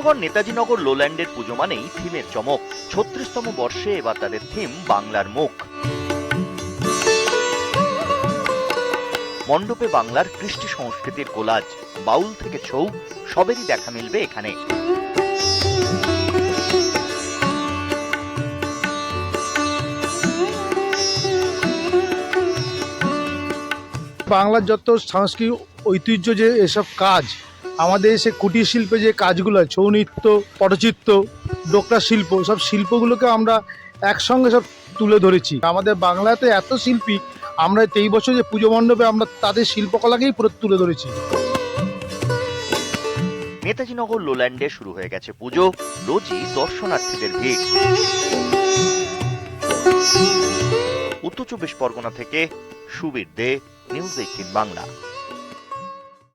পঞ্চগড় নেতাজিনগর লোল্যান্ডের পুজো মানেই থিমের চমক। ৩৬তম বর্ষে এবার তাদের থিম বাংলার মুখ। মণ্ডপে বাংলার কৃষ্টি সংস্কৃতির কোলাজ, বাউল থেকে ছৌ সবেরই দেখা মিলবে এখানে। বাংলার যত সাংস্কৃতিক ঐতিহ্য, যে এসব কাজ আমাদের সে কুটির শিল্পে যে কাজগুলো, ছৌ নৃত্য, পটচিত্র, ডোকরা শিল্প, সব শিল্পগুলোকে আমরা একসঙ্গে সব তুলে ধরেছি। আমাদের বাংলাতে এত শিল্পী, আমরা 23 বছর যে পুজো মণ্ডপে আমরা তাদের শিল্পকলাকেই পুরো তুলে ধরেছি। নেতাজিনগর লোল্যান্ডে শুরু হয়ে গেছে পুজো, রোজই দর্শনার্থীদের ভিড়। উত্তর 24 পরগনা থেকে সুবীর দে, নিউজ 18 বাংলা।